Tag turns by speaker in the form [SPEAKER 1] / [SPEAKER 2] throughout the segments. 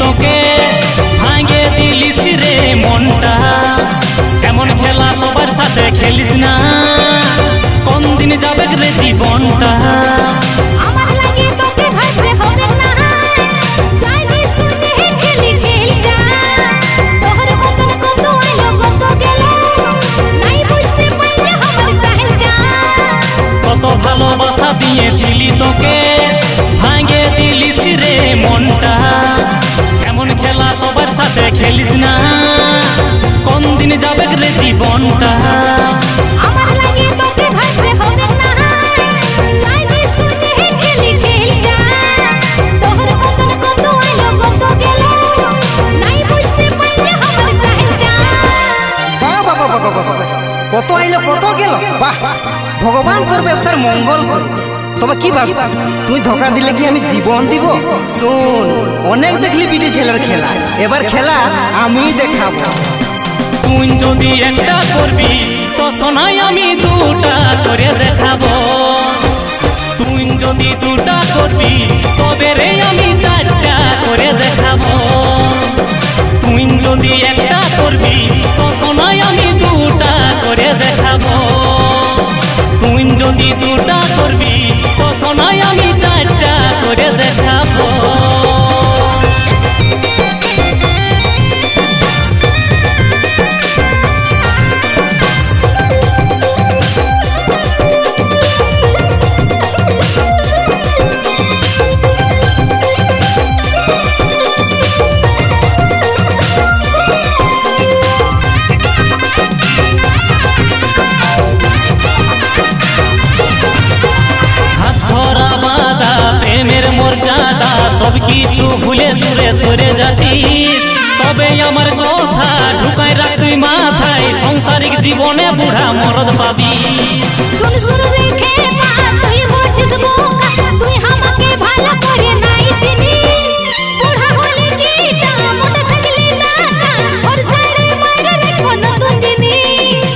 [SPEAKER 1] তোকে ভাঙে দিলিস রে মনটা। এমন খেলা সবার সাথে খেলিস না, কোন দিন যাবে রে জীবনটা।
[SPEAKER 2] আমার লাগে তোকে ভাসতে হবে না, জানি শুনে খেলি খেলটা। তোর মতন কত আইলো কত গেল, নাই বুঝতে পাইলে আমার চালটা।
[SPEAKER 1] কত ভালোবাসা দিয়েছিলি তোকে ভাঙে দিলিস রে মনটা। এমন খেলা সবার সাথে খেলিস না, কোন দিন যাবে রে জীবনটা।
[SPEAKER 2] আমার লাগে তোকে ভাসতে হবে না, জানি শুনে খেলি খেলটা। তোর মতন কত আইলো কত গেল, নাই বুঝতে পাইলে আমার চালটা।
[SPEAKER 3] বাহ বাহ বাহ বাহ বাহ, কত আইলো কত গেল, বাহ ভগবান তোর ব্যবসার মঙ্গল কর। তবে কি ভাবছিস তুই ধোকা দিলে কি আমি জীবন দিব? শোন, অনেক দেখলি বিটি ছেলের খেলা, এবার খেলা আমি দেখাবো।
[SPEAKER 1] তুই যদি একটা করবি তো শোনাই আমি দুটা করে দেখাবো। তুই যদি দুটা করবি তবে রে আমি চারটা করে দেখাবো। তুই যদি একটা করবি তো শোনাই আমি দুটা করে দেখাবো। তুই যদি দুটা করবি তো শোনাই আমি চারটা করে দেখাবো। সব কিছু ভুলে দূরে সরে যাচ্ছিস, তবে আমার কথা ঢুকাই রাখ তুই মাথায়, সংসারিক জীবনে বুড়া মরদ পাবি।
[SPEAKER 2] শুন শুন রেখে মা তুই বটিস বোকা, তুই আমাকে ভালো করে নাই চিনি। বুড়া হলে কি টাকা মোটা থাকলে টাকা, ওর ছাড়ে মারে রেখো নতুন জিনিস।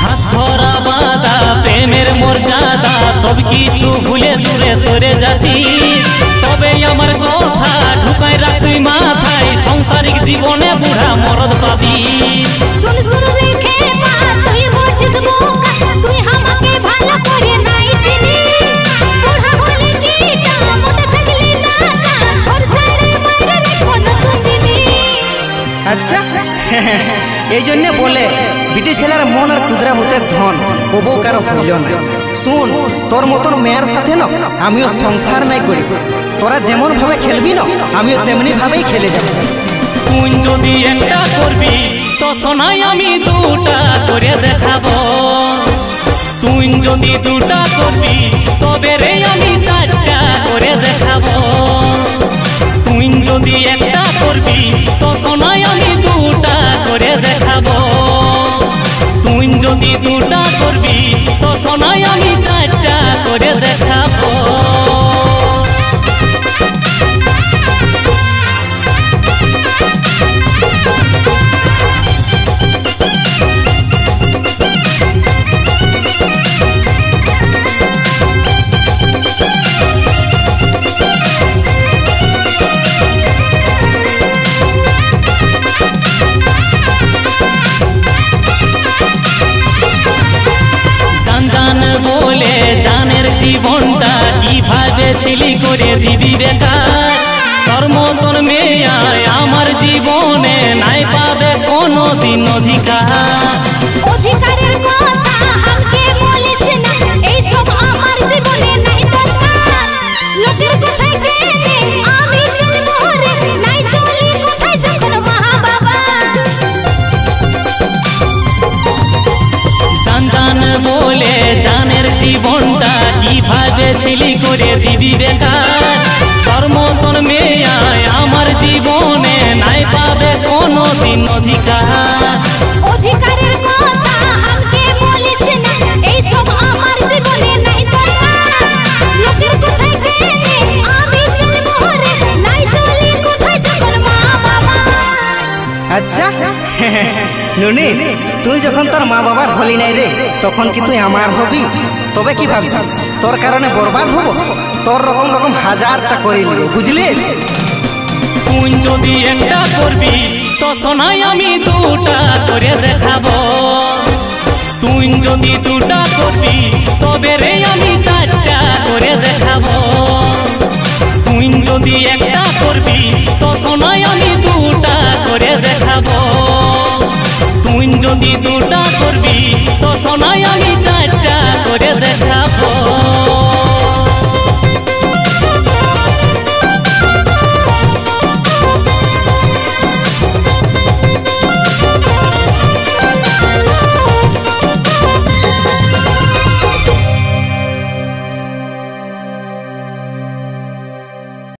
[SPEAKER 1] হাত ধরা বাঁধা প্রেমের মর্যাদা সব কিছু ভুলে দূরে সরে যাচ্ছিস, তবে আমার কথা ঢুকাই রাখ তুই মাথায়, সংসারিক জীবনে বুড়া মরদ পাবি।
[SPEAKER 2] শুন শুন রেখে মা তুই বটিস বোকা, তুই আমাকে ভালো করে নাই চিনি। বুড়া হলে কি টাকা মোটা থাকলে টাকা, ওর ছাড়ে মারে রেখো নতুন জিনিস।
[SPEAKER 3] আচ্ছা এই জন্য বলে বিটি ছেলের মন আর কুদরা ভূতের ধন কবু কারো হইল না। শুন, তোর মতন মেয়ের সাথে না আমিও সংসার নাই করি। তোরা যেমন ভাবে খেলবি না আমিও তেমনি ভাবেই খেলে যাব।
[SPEAKER 1] তুই যদি একটা করবি তো শোনাই আমি দুটা করে দেখাবো। তুই যদি দুটা করবি তবে রে আমি চারটা করে দেখাবো। তুই যদি একটা করবি তো শোনাই আমি দুটা করে দেখাবো। তুই যদি দুটা করবি তো শোনাই আমি চারটা করে দেখাবো। বলে জানের জীবনটা কিভাবে ছিলি করে দিবি বেকার। তোর মতন মেয়ে আমার জীবনে নাই পাবে কোনো দিন অধিকার।
[SPEAKER 2] অধিকারের কথা আমাকে বলিস না, এই সব আমার জীবনে নাই দরকার। লোকের কথায় কেনে আমি চলবো রে, নাই চলি কোথায় যখন মা বাবা।
[SPEAKER 1] জান বলে জানের জীবনটা কিভাবে ছিলি করে দিবি বেকার। তোর মতন মেয়ে আমার জীবনে নাই পাবে কোনো দিন অধিকার।
[SPEAKER 2] অধিকারের কথা আমাকে বলিস না, এই সব আমার জীবনে নাই দরকার। লোকের কথায় কেনে আমি চলবো রে, নাই চলি কোথায় যখন মা বাবা।
[SPEAKER 3] আচ্ছা নুনি, তুই যখন তোর মা বাবার হলি নাই রে, তখন কি তুই আমার হবি? তবে কি ভাবছিস তোর কারণে বরবাদ হব? তোর রকম রকম হাজারটা করে নিব বুঝলিস।
[SPEAKER 1] তুই যদি একটা করবি তো শোনাই আমি দুটা করে দেখাবো। তুই যদি দুটা করবি তবে রে আমি চারটা করে দেখাবো। তুই যদি একটা করবি তো শোনাই আমি দুটা করে দেখাবো। তুই যদি দুটা করবি তো শোনাই আমি চারটা করে দেখাবো।